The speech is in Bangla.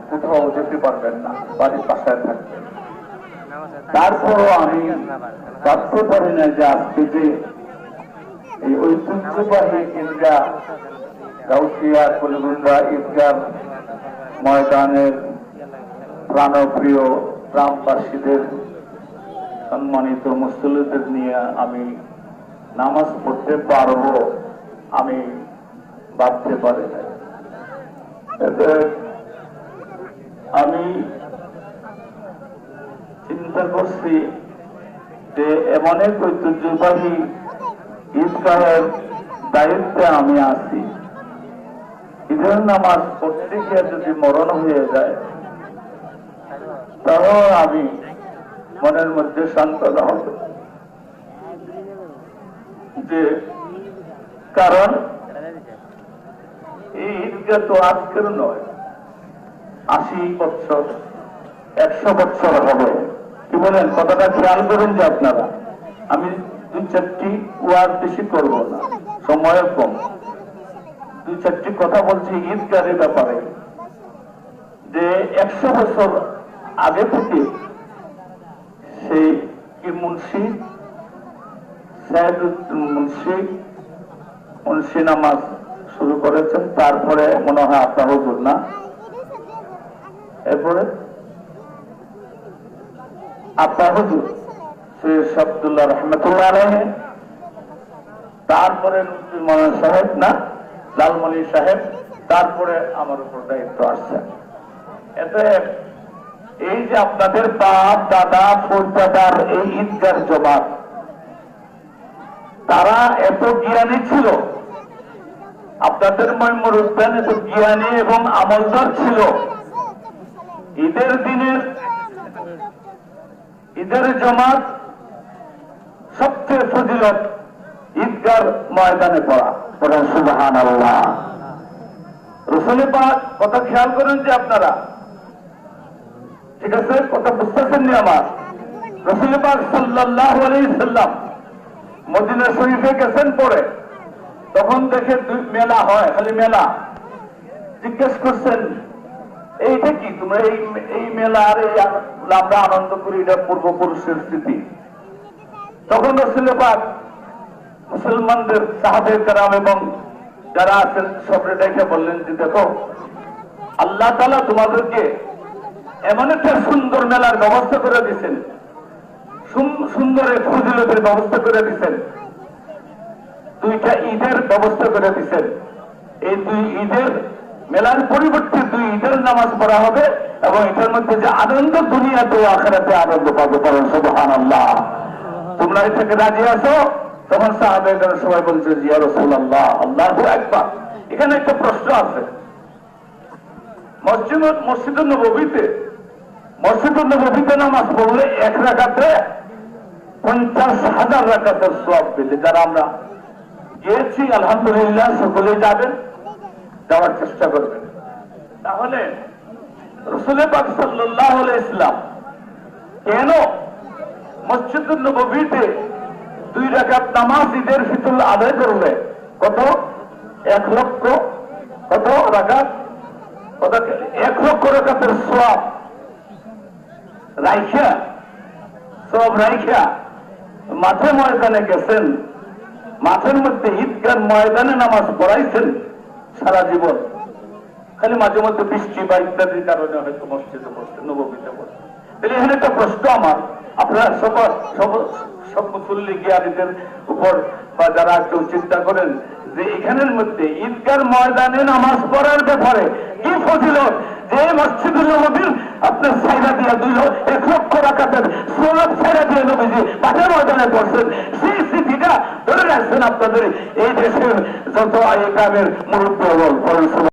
কোথাও যেতে পারবেন না, বাড়ির বাসায় থাকবেন। তারপরও আমি ভাবতে পারি না যে আজকে যে এই ঐতিহ্যবাহী ঈদগাহ গাউসিয়া কলিগুন্ডা ঈদগাহ ময়দানের প্রাণপ্রিয় গ্রামবাসীদের সম্মানিত মুসল্লিদের নিয়ে আমি নামাজ পড়তে পারবো, আমি ভাবতে পারি না। আমি চিন্তা করছি যে এমন এক ঐতিহ্যবাহী ঈদগাহের দায়িত্বে আমি আছি, ঈদের নামাজ পড়তে গিয়ে যদি মরণ হয়ে যায় তাহলে আমি মনের মধ্যে সান্ত্বনা হবে, যে কারণ এই ঈদগাহ তো আজকের নয়, 80 বছর 100 বছর হবে। কি বলেন? কথাটা খেয়াল করেন যে আপনারা, আমি 2-4টি ওয়ার্ড বেশি করব না, সময় কম, 2-4টি কথা বলছি ঈদগাহের ব্যাপারে। যে 100 বছর আগে থেকে সেই কি মুন্সি মুন্সি নামাজ শুরু করেছেন, তারপরে মনে হয় আপনার হুজুর না, এরপরে আপনার হুজুর সৈয়দ আব্দুল্লাহ রহমতুল্লাহ আলাইহি, তারপরে মৌলানা সাহেব না লালমনি সাহেব, তারপরে আমার উপর দায়িত্ব আসছে। এতে এই যে আপনাদের বাপ দাদা ফুরদাদার এই ঈদগাহ জমাত, তারা এত জ্ঞানী ছিল, আপনাদের মুরব্বিয়ান এত জ্ঞানী এবং আমলদার ছিল। ঈদের জমাত সবচেয়ে ফজিলত ঈদগাহ ময়দানে পড়া। সুবহানাল্লাহ। রাসূল পাক, কথা খেয়াল করেন যে আপনারা, ঠিক আছে? কথা বুঝতেছেন নি আমার? রাসূল পাক সাল্লাল্লাহু আলাইহি সাল্লাম মদিনা শরীফে গেছেন পরে, তখন দেখে মেলা হয়, খালি মেলা। জিজ্ঞেস করছেন, এইটা কি তোমরা এই মেলা আর আমরা আনন্দ করি, এটা পূর্বপুরুষের স্মৃতি। তখন রাসূল পাক মুসলমানদের সাহাবায়ে কেরাম এবং যারা আছেন সবরে ডেকে বললেন যে দেখো, আল্লাহ তাআলা তোমাদেরকে এমন একটা সুন্দর মেলার ব্যবস্থা করে দিয়েছেন, সুন্দর ফজিলতের ব্যবস্থা করে দিয়েছেন, 2টা ঈদের ব্যবস্থা করে দিয়েছেন। এই 2 ঈদের মেলার পরিবর্তে 2 ঈদের নামাজ পড়া হবে এবং এটার মধ্যে যে আনন্দ, দুনিয়াতে ও আখিরাতে আনন্দ পাবে। কারণ সুবহানাল্লাহ, তোমরা এ থেকে রাজি আছো? তখন সাহাবায়ে কেরাম সবাই বলছে ইয়া রাসূলুল্লাহ, আল্লাহু আকবার। এখানে একটা প্রশ্ন আছে, মসজিদুন নববীতে নামাজ পড়লে 1 রাকাতে 50,000 রাকাতের সওয়াব পেলে, যারা আমরা গিয়েছি আলহামদুলিল্লাহ সকলেই যাবেন, যাওয়ার চেষ্টা করবেন। তাহলে রাসূল পাক সাল্লাল্লাহু আলাইহি ওয়াসাল্লাম কেন মসজিদুন নববীতে 2 রাকাত নামাজ ঈদের ফিতর আদায় করলে কত 1 লক্ষ কত রাকাত, 1 লক্ষ রাকাতের সওয়াব রাইখা মাঠে ময়দানে গেছেন, মাঠের মধ্যে ঈদগাহ ময়দানে নামাজ পড়াইছেন সারা জীবন। খালি মাঝে মধ্যে বৃষ্টি বা ইত্যাদির কারণে হয়তো মসজিদে পড়ছেন, নববীতে পড়ছেন। তাহলে এখানে একটা প্রশ্ন আমার, আপনারা সব মুসল্লি জ্ঞানীদের উপর বা যারা কেউ চিন্তা করেন যে এখানের মধ্যে ঈদগাহ ময়দানে নামাজ পড়ার ব্যাপারে কি ফজিলত, যে মসজিদুল নববীর আপনার সাইরা দিয়া 1 লক্ষ রাকাতের সওয়াব সাইরা দিয়ে নবীজি মাঠের ময়দানে পড়ছেন, সেই স্মৃতিটা ধরে রাখছেন আপনাদের এই দেশের যত আইকামের মুরব্বী বল।